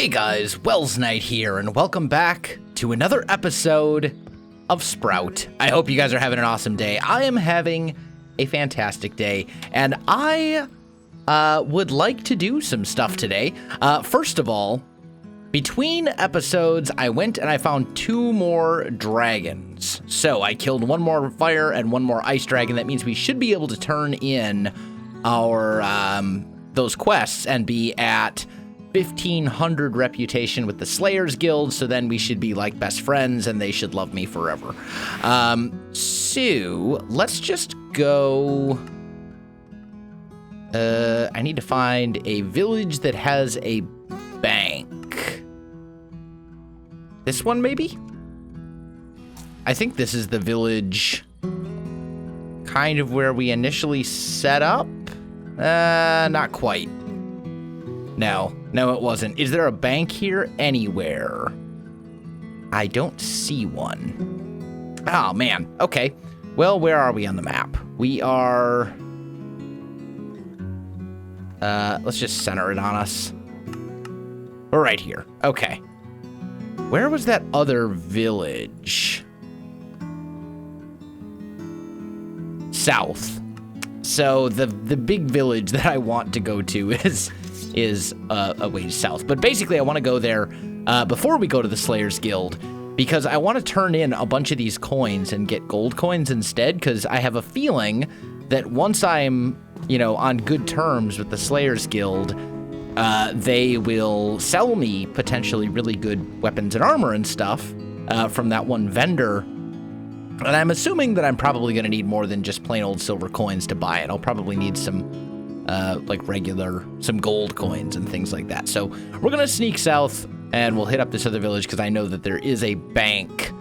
Hey guys, Welsknight here, and welcome back to another episode of Sprout. I hope you guys are having an awesome day. I am having a fantastic day, and I would like to do some stuff today. First of all, between episodes, I went and I found 2 more dragons. So I killed 1 more fire and 1 more ice dragon. That means we should be able to turn in our those quests and be at 1,500 reputation with the Slayers Guild, so then we should be like best friends and they should love me forever. So let's just go. I need to find a village that has a bank. This one, maybe? I think this is the village kind of where we initially set up. Not quite. No, it wasn't. Is there a bank here anywhere? I don't see one. Oh, man. Okay. Well, where are we on the map? We are... let's just center it on us. We're right here. Okay. Where was that other village? South. So the big village that I want to go to is a ways south. But basically, I want to go there before we go to the Slayers Guild, because I want to turn in a bunch of these coins and get gold coins instead, because I have a feeling that once I'm, on good terms with the Slayers Guild, they will sell me potentially really good weapons and armor and stuff from that one vendor. And I'm assuming that I'm probably going to need more than just plain old silver coins to buy it. I'll probably need some some gold coins and things like that. So we're going to sneak south and we'll hit up this other village because I know that there is a bank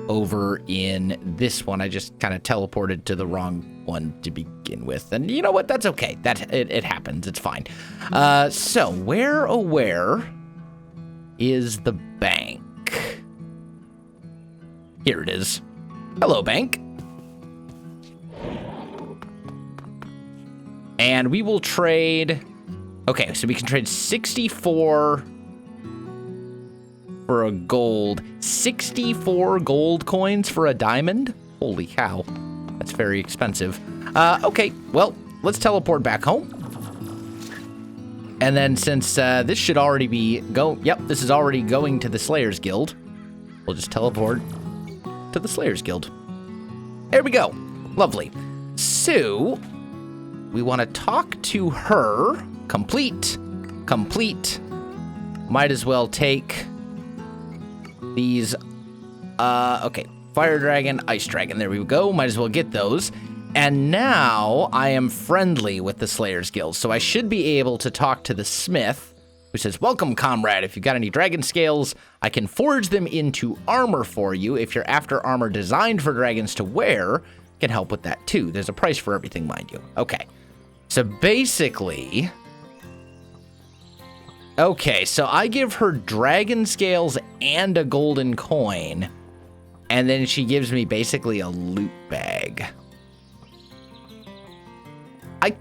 over in this one. I just kind of teleported to the wrong one to begin with. And you know what? That's okay. It happens. It's fine. So where is the bank? Here it is. Hello, bank. And we will trade... Okay, so we can trade 64 for a gold. 64 gold coins for a diamond? Holy cow. That's very expensive. Okay, well, let's teleport back home. And then since this should already be... this is already going to the Slayers Guild. We'll just teleport to the Slayers Guild. There we go. Lovely. So... we want to talk to her. Complete. Might as well take these. Okay. Fire dragon, ice dragon. There we go. Might as well get those. And now I am friendly with the Slayers Guild. So I should be able to talk to the smith, who says, "Welcome, comrade. If you've got any dragon scales, I can forge them into armor for you. If you're after armor designed for dragons to wear, can help with that too. There's a price for everything, mind you." Okay. So basically, okay, so I give her dragon scales and a golden coin, and then she gives me basically a loot bag. I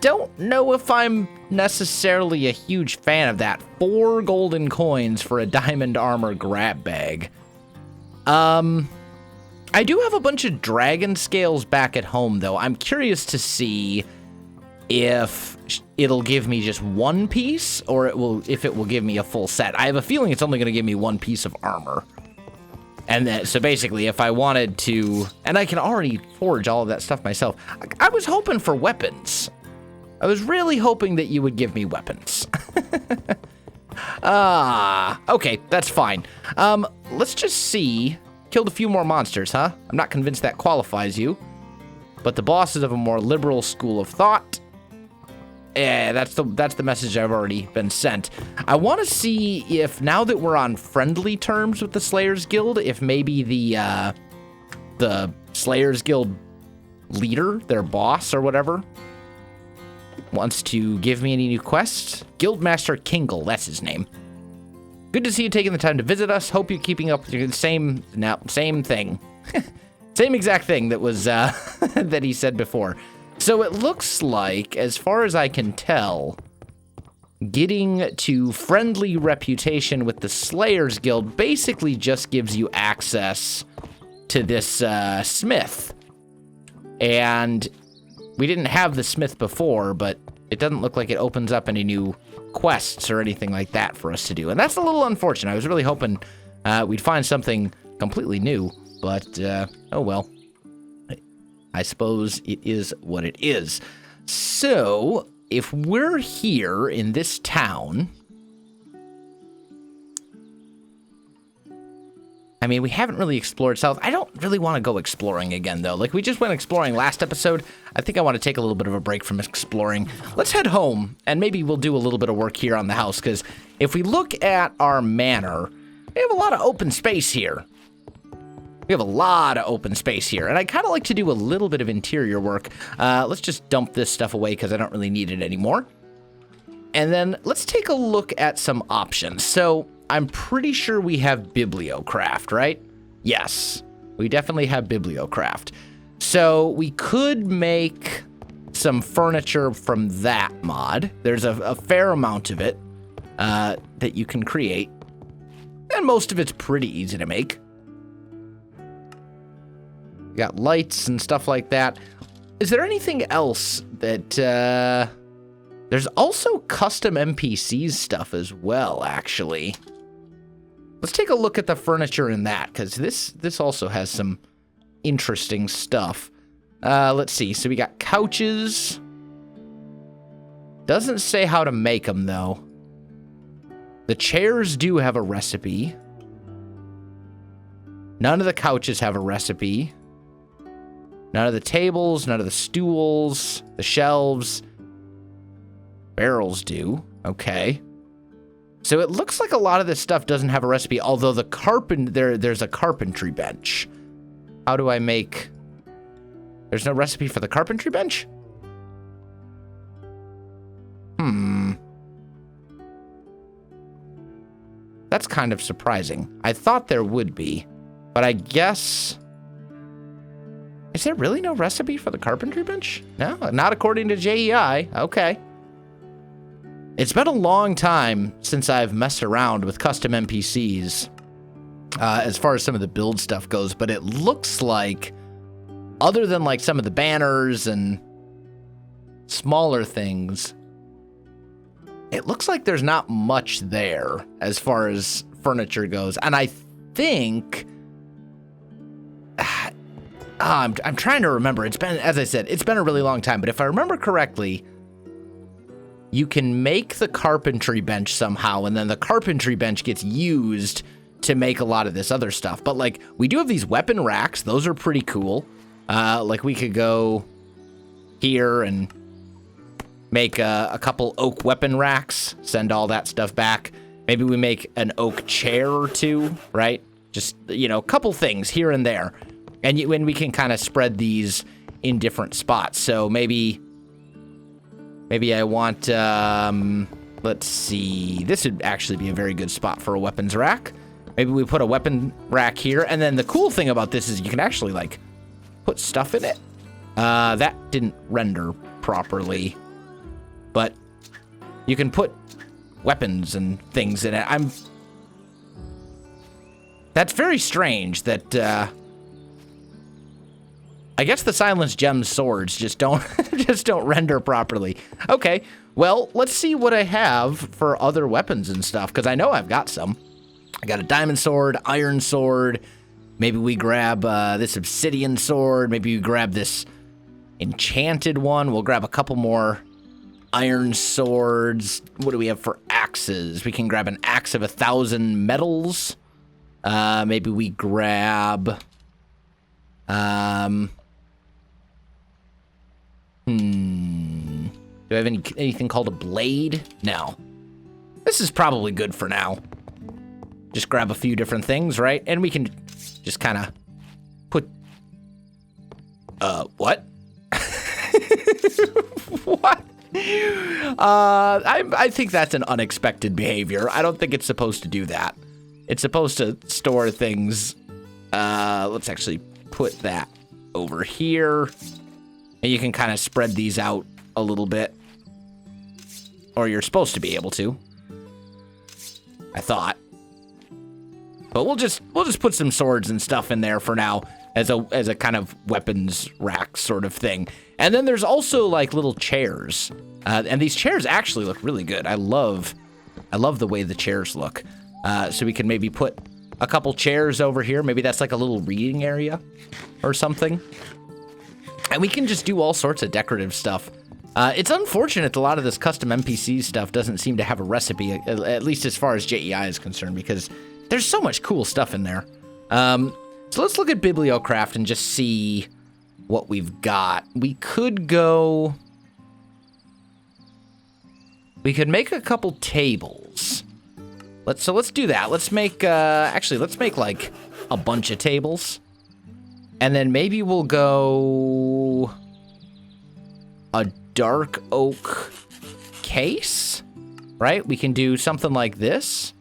don't know if I'm necessarily a huge fan of that. 4 golden coins for a diamond armor grab bag. I do have a bunch of dragon scales back at home, though. I'm curious to see if it'll give me just 1 piece or if it will give me a full set. I have a feeling it's only going to give me 1 piece of armor. And so basically, if I wanted to... and I can already forge all of that stuff myself. I was hoping for weapons. I was really hoping that you would give me weapons. Okay, that's fine. Let's just see... Killed a few more monsters, huh? I'm not convinced that qualifies you. But the boss is of a more liberal school of thought. Yeah, that's the message I've already been sent. I want to see if, now that we're on friendly terms with the Slayers Guild, if maybe the Slayers Guild leader, their boss or whatever, wants to give me any new quests. Guildmaster Kingle, that's his name. Good to see you taking the time to visit us. Hope you're keeping up with your same thing. Same exact thing that was, that he said before. So it looks like, as far as I can tell, getting to friendly reputation with the Slayers Guild basically just gives you access to this smith. And we didn't have the smith before, but it doesn't look like it opens up any new quests or anything like that for us to do. And that's a little unfortunate. I was really hoping we'd find something completely new, but oh well. I suppose it is what it is. So, if we're here in this town, I mean, we haven't really explored south. I don't really want to go exploring again, though. Like, we just went exploring last episode. I think I want to take a little bit of a break from exploring. Let's head home, and maybe we'll do a little bit of work here on the house, because if we look at our manor, we have a lot of open space here. We have a lot of open space here, and I kind of like to do a little bit of interior work. Let's just dump this stuff away because I don't really need it anymore. And then let's take a look at some options. So I'm pretty sure we have Bibliocraft, right? Yes, we definitely have Bibliocraft. So we could make some furniture from that mod. There's a fair amount of it that you can create, and most of it's pretty easy to make. You got lights and stuff like that. Is there anything else that, there's also custom NPCs stuff as well, actually. Let's take a look at the furniture in that, because this also has some interesting stuff. Let's see, so we got couches. Doesn't say how to make them, though. The chairs do have a recipe. None of the couches have a recipe. None of the tables, none of the stools, the shelves. Barrels do. Okay. So it looks like a lot of this stuff doesn't have a recipe, although there's a carpentry bench. How do I make... There's no recipe for the carpentry bench? That's kind of surprising. I thought there would be, but I guess... Is there really no recipe for the carpentry bench? No, not according to JEI. Okay. It's been a long time since I've messed around with custom NPCs as far as some of the build stuff goes, but it looks like, other than like some of the banners and smaller things, it looks like there's not much there as far as furniture goes. And I think... I'm trying to remember. It's been, as I said, it's been a really long time. But if I remember correctly, you can make the carpentry bench somehow, and then the carpentry bench gets used to make a lot of this other stuff. But, like, we do have these weapon racks. Those are pretty cool. Like, we could go here and make a couple oak weapon racks, send all that stuff back. Maybe we make an oak chair or two, right? Just, you know, a couple things here and there. And we can kind of spread these in different spots. So maybe I want, let's see. This would actually be a very good spot for a weapons rack. Maybe we put a weapon rack here. And then the cool thing about this is you can actually, like, put stuff in it. That didn't render properly. But you can put weapons and things in it. That's very strange that, I guess the Silence Gem swords just don't render properly. Okay, well, let's see what I have for other weapons and stuff, because I know I've got some. I got a diamond sword, iron sword. Maybe we grab this obsidian sword. Maybe we grab this enchanted one. We'll grab a couple more iron swords. What do we have for axes? We can grab an axe of 1,000 metals. Maybe we grab... Do I have anything called a blade? No. This is probably good for now. Just grab a few different things, right? And we can just kind of put... what? What? I think that's an unexpected behavior. I don't think it's supposed to do that. It's supposed to store things. Let's actually put that over here. And you can kind of spread these out a little bit. Or you're supposed to be able to. I thought. But we'll just put some swords and stuff in there for now as a kind of weapons rack sort of thing. And then there's also like little chairs. And these chairs actually look really good. I love the way the chairs look. So we can maybe put a couple chairs over here. Maybe that's like a little reading area or something. And we can just do all sorts of decorative stuff. It's unfortunate a lot of this custom NPC stuff doesn't seem to have a recipe, at least as far as JEI is concerned, because there's so much cool stuff in there. So let's look at Bibliocraft and just see what we've got. We could go... We could make a couple tables. Let's do that. Let's make, actually, let's make like a bunch of tables. And then maybe we'll go a dark oak case, right? We can do something like this.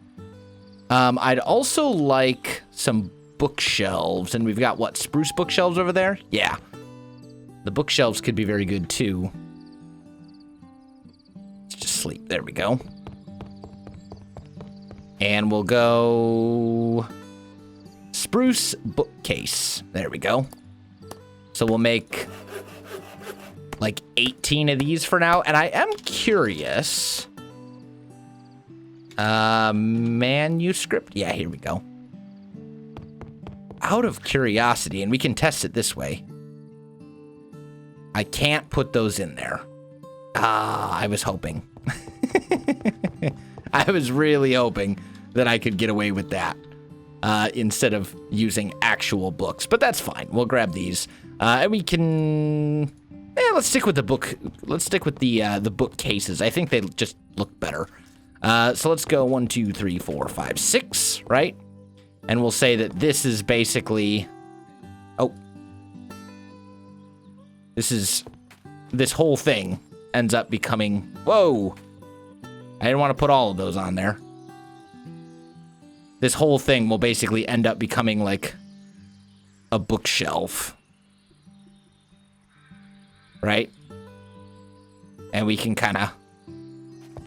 I'd also like some bookshelves, and we've got what, spruce bookshelves over there? Yeah. The bookshelves could be very good too. Let's just sleep. There we go. And we'll go spruce bookcase. There we go. So we'll make like 18 of these for now. And I am curious. Manuscript. Yeah, here we go. Out of curiosity, and we can test it this way. I can't put those in there. I was hoping. I was really hoping that I could get away with that instead of using actual books. But that's fine. We'll grab these. And we can... let's stick with the book. Let's stick with the bookcases. I think they just look better. So let's go 1, 2, 3, 4, 5, 6, right? And we'll say that this is basically... Oh. This whole thing ends up becoming... Whoa! I didn't want to put all of those on there. This whole thing will basically end up becoming like a bookshelf. Right? And we can kind of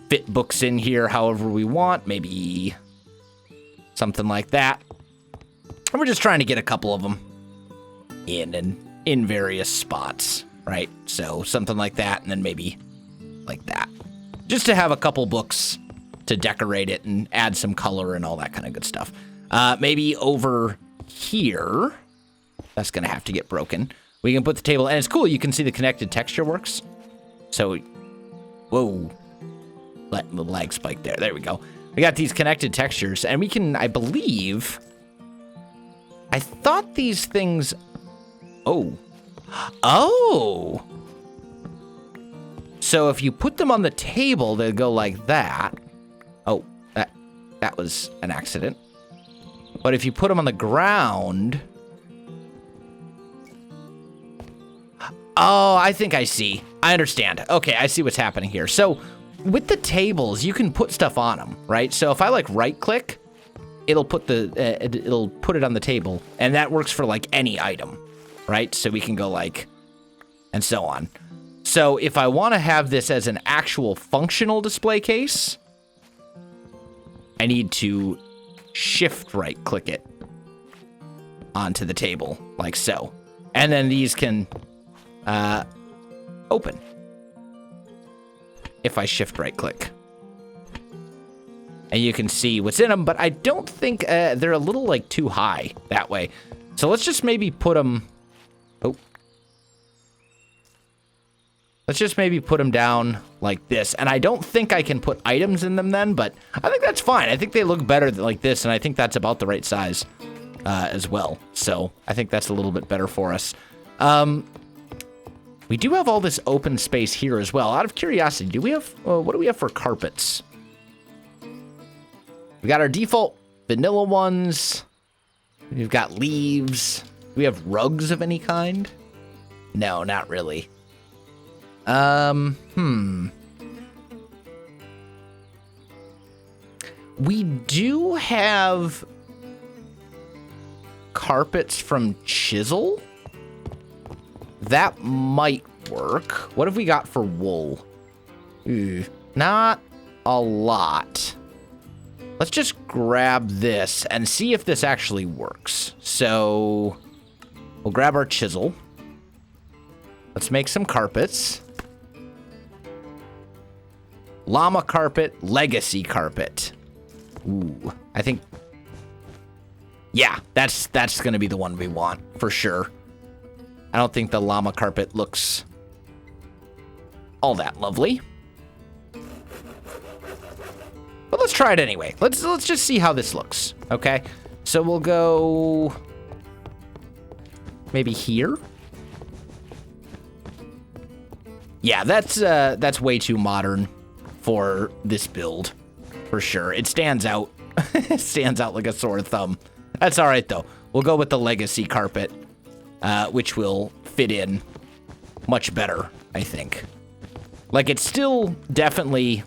fit books in here however we want. Maybe something like that. And we're just trying to get a couple of them in various spots, right? So something like that, and then maybe like that. Just to have a couple books to decorate it and add some color and all that kind of good stuff. Maybe over here, that's going to have to get broken. We can put the table, and it's cool. You can see the connected texture works. So, whoa. Let the lag spike there. There we go. We got these connected textures, and we can, I believe... I thought these things... Oh. Oh! So if you put them on the table, they'll go like that. Oh, that was an accident. But if you put them on the ground... Oh, I think I see. I understand. Okay, I see what's happening here. So with the tables, you can put stuff on them, right? So if I like right-click, it'll put it on the table, and that works for like any item, right? So we can go like, and so on. So if I want to have this as an actual functional display case, I need to shift right-click it onto the table, like so. And then these can open if I shift right-click. And you can see what's in them, but I don't think they're a little like too high that way. So let's just maybe put them... Oh. Let's just maybe put them down like this. And I don't think I can put items in them then, but I think that's fine. I think they look better like this, and I think that's about the right size as well. So I think that's a little bit better for us. We do have all this open space here as well. Out of curiosity, do we have... what do we have for carpets? We got our default vanilla ones. We've got leaves. Do we have rugs of any kind? No, not really. We do have carpets from Chisel. That might work. What have we got for wool? Ooh, Not a lot. Let's just grab this and see if this actually works. So we'll grab our chisel. Let's make some carpets. Llama carpet, legacy carpet. Ooh, I think, yeah, that's going to be the one we want for sure. I don't think the llama carpet looks all that lovely. But let's try it anyway. Let's just see how this looks, okay? So we'll go maybe here. Yeah, that's way too modern for this build, for sure. It stands out. It stands out like a sore thumb. That's all right, though. We'll go with the legacy carpet, which will fit in much better, I think. Like, it's still definitely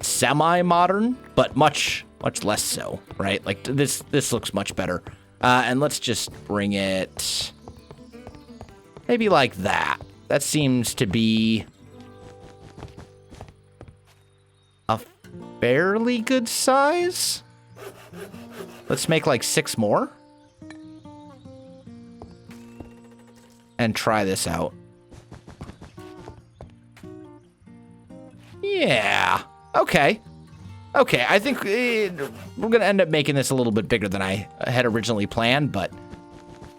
semi-modern, but much less so, right? Like, this looks much better. And let's just bring it maybe like that. That seems to be a fairly good size. Let's make like 6 more. And try this out. Yeah. Okay. Okay, I think we're going to end up making this a little bit bigger than I had originally planned, but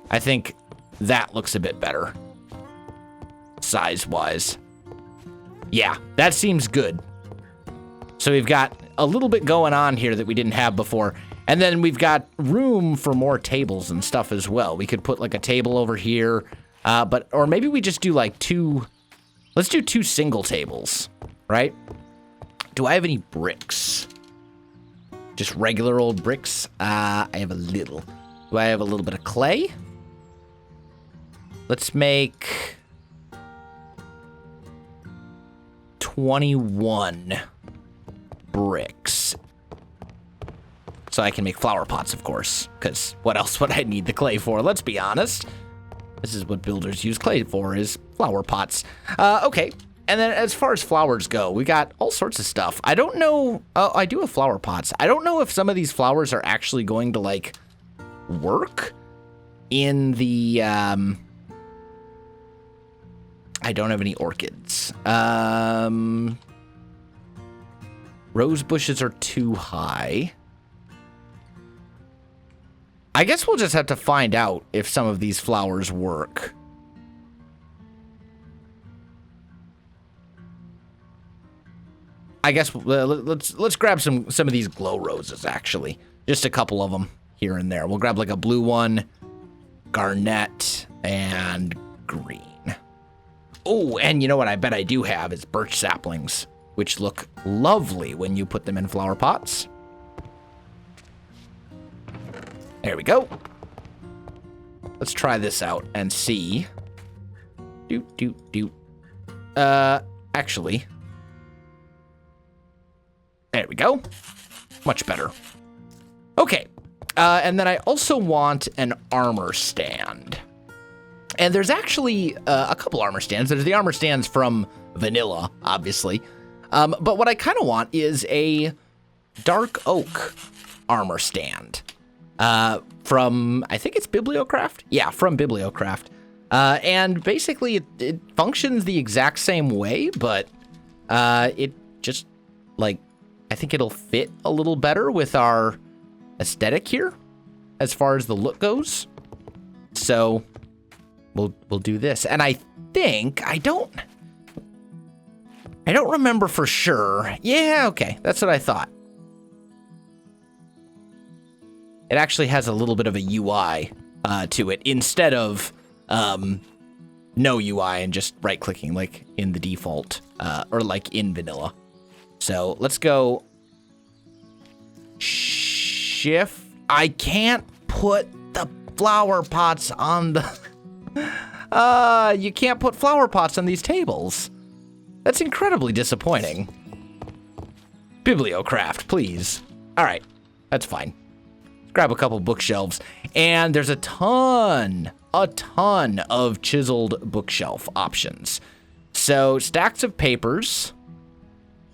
I think that looks a bit better. Size-wise. Yeah, that seems good. So we've got a little bit going on here that we didn't have before. And then we've got room for more tables and stuff as well. We could put like a table over here. Or maybe we just do like 2... Let's do 2 single tables, right? Do I have any bricks? Just regular old bricks? I have a little. Do I have a little bit of clay? Let's make 21 bricks. So I can make flower pots, of course, because what else would I need the clay for? Let's be honest. This is what builders use clay for, is flower pots. Okay, and then as far as flowers go, we got all sorts of stuff. I don't know. Oh, I do have flower pots. I don't know if some of these flowers are actually going to, like, work in the... I don't have any orchids. Rose bushes are too high. I guess we'll just have to find out if some of these flowers work. I guess let's grab some of these glow roses, actually. Just a couple of them here and there. We'll grab like a blue one, garnet, and green. Oh, and you know what I bet I do have is birch saplings, which look lovely when you put them in flower pots. There we go. Let's try this out and see. Actually. There we go. Much better. Okay. And then I also want an armor stand. And there's actually a couple armor stands. There's the armor stands from vanilla, obviously. But what I kind of want is a dark oak armor stand. From, I think it's Bibliocraft? Yeah, from Bibliocraft. And basically it functions the exact same way, but it just, like, I think it'll fit a little better with our aesthetic here as far as the look goes. So we'll do this. And I think, I don't remember for sure. Yeah, okay, that's what I thought. It actually has a little bit of a UI to it instead of no UI and just right-clicking like in the default or like in vanilla. So let's go shift. I can't put the flower pots on the... you can't put flower pots on these tables. That's incredibly disappointing. Bibliocraft, please. All right, that's fine. Grab a couple bookshelves, and there's a ton of chiseled bookshelf options. So, stacks of papers.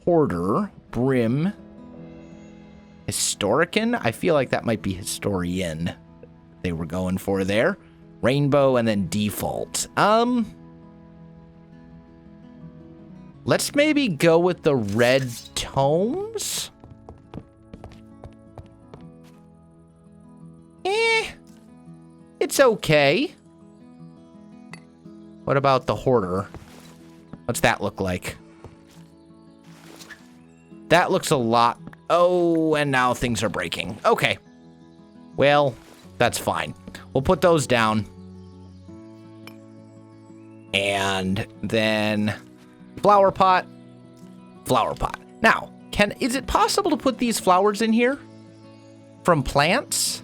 Hoarder. Brim. Historican? I feel like that might be historian they were going for there. Rainbow and then default. Let's maybe go with the red tomes. It's okay. What about the hoarder? What's that look like? That looks a lot. Oh, and now things are breaking. Okay. Well, that's fine. We'll put those down. And then flower pot. Flower pot. Now, is it possible to put these flowers in here from plants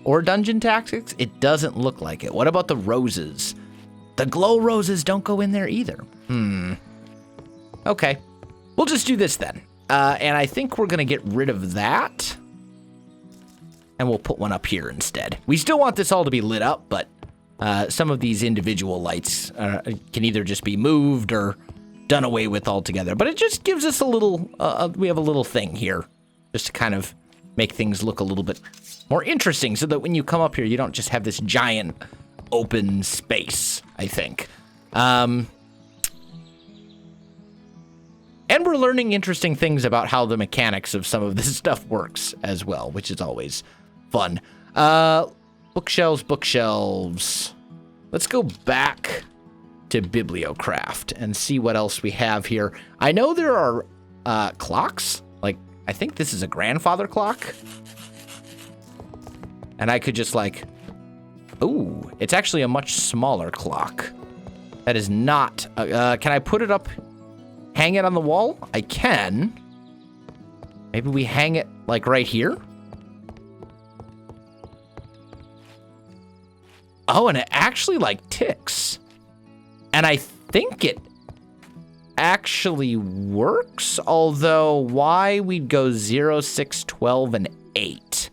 or dungeon tactics? It doesn't look like it. What about the roses? The glow roses don't go in there either. Okay. We'll just do this then. And I think we're going to get rid of that. And we'll put one up here instead. We still want this all to be lit up, but some of these individual lights can either just be moved or done away with altogether. But it just gives us a little, we have a little thing here just to kind of make things look a little bit more interesting so that when you come up here, you don't just have this giant open space, I think. And we're learning interesting things about how the mechanics of some of this stuff works as well, which is always fun. Bookshelves, bookshelves. Let's go back to Bibliocraft and see what else we have here. I know there are clocks. Like, I think this is a grandfather clock. And I could just like... Ooh, it's actually a much smaller clock. That is not... can I put it up... Hang it on the wall? I can. Maybe we hang it, like, right here? Oh, and it actually, like, ticks. And I think it actually works, although why we'd go 0, 6, 12, and 8.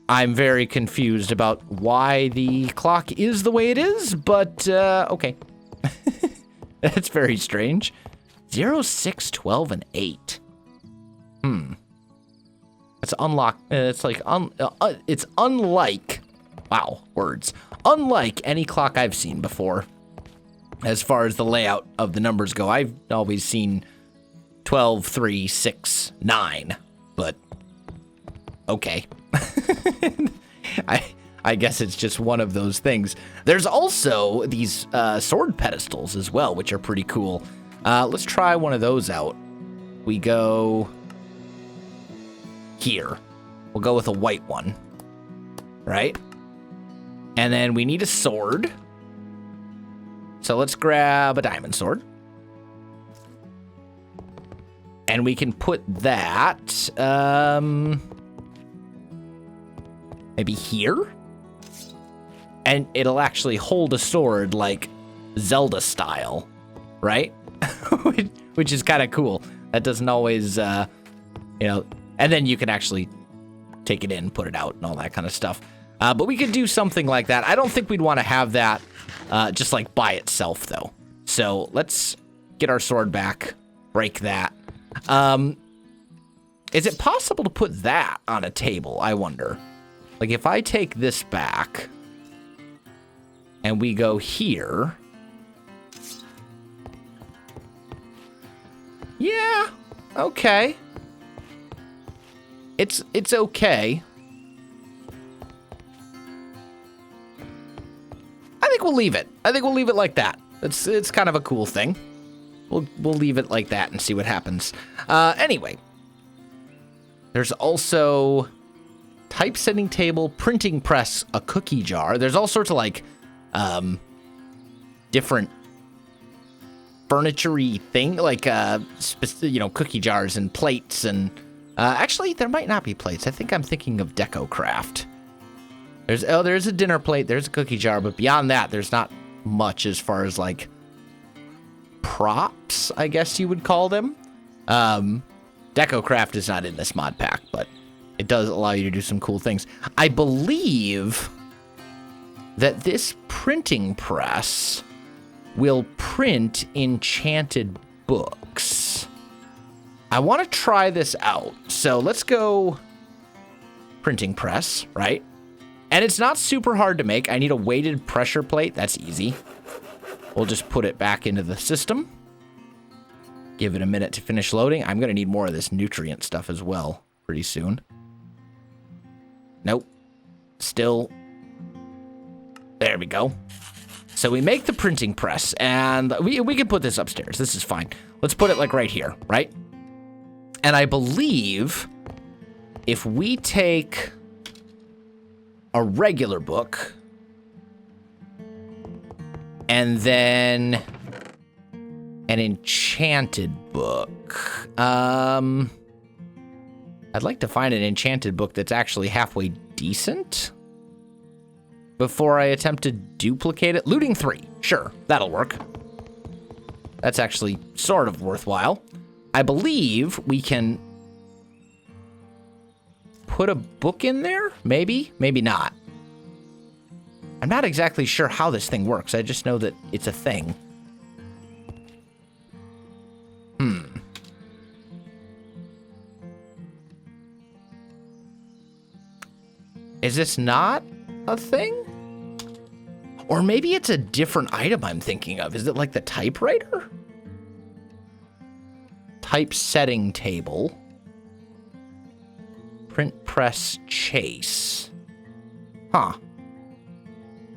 I'm very confused about why the clock is the way it is, but, okay. That's very strange. 0, 6, 12, and 8. It's unlocked. It's like, it's unlike, wow, words. Unlike any clock I've seen before. As far as the layout of the numbers go, I've always seen 12, 3, 6, 9. But, okay. I guess it's just one of those things. There's also these sword pedestals as well, which are pretty cool. Let's try one of those out. We go here. We'll go with a white one, right? And then we need a sword. So let's grab a diamond sword. And we can put that maybe here. And it'll actually hold a sword like Zelda style, right? Which is kind of cool. That doesn't always, and then you can actually take it in, put it out, and all that kind of stuff. But we could do something like that. I don't think we'd want to have that just like by itself, though. So let's get our sword back, break that. Is it possible to put that on a table, I wonder? Like if I take this back... and we go here. Yeah, okay. It's okay. I think we'll leave it. I think we'll leave it like that. It's kind of a cool thing. We'll leave it like that and see what happens. Anyway. There's also typesetting table, printing press, a cookie jar. There's all sorts of like different furniture-y thing, like, cookie jars and plates, and, actually, there might not be plates. I think I'm thinking of Decorative. There's a dinner plate, there's a cookie jar, but beyond that, there's not much as far as, like, props, I guess you would call them. Decorative is not in this mod pack, but it does allow you to do some cool things. I believe... that this printing press will print enchanted books. I want to try this out. So let's go printing press, right? And it's not super hard to make. I need a weighted pressure plate. That's easy. We'll just put it back into the system. Give it a minute to finish loading. I'm going to need more of this nutrient stuff as well pretty soon. Nope. Still. There we go. So we make the printing press, and we can put this upstairs. This is fine. Let's put it like right here, right? And I believe if we take a regular book and then an enchanted book. I'd like to find an enchanted book that's actually halfway decent before I attempt to duplicate it. Looting 3. Sure, that'll work. That's actually sort of worthwhile. I believe we can put a book in there? Maybe, maybe not. I'm not exactly sure how this thing works. I just know that it's a thing. Is this not a thing? Or maybe it's a different item I'm thinking of. Is it like the typewriter? Typesetting table. Print press chase. Huh.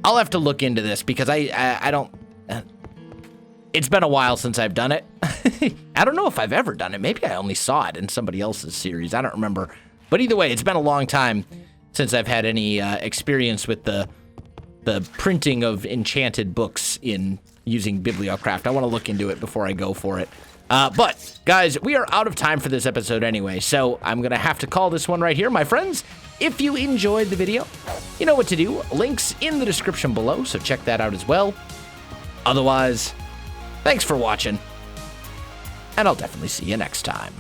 I'll have to look into this because I don't... it's been a while since I've done it. I don't know if I've ever done it. Maybe I only saw it in somebody else's series. I don't remember. But either way, it's been a long time since I've had any experience with the printing of enchanted books in using Bibliocraft. I want to look into it before I go for it. But, guys, we are out of time for this episode anyway, so I'm going to have to call this one right here. My friends, if you enjoyed the video, you know what to do. Links in the description below, so check that out as well. Otherwise, thanks for watching, and I'll definitely see you next time.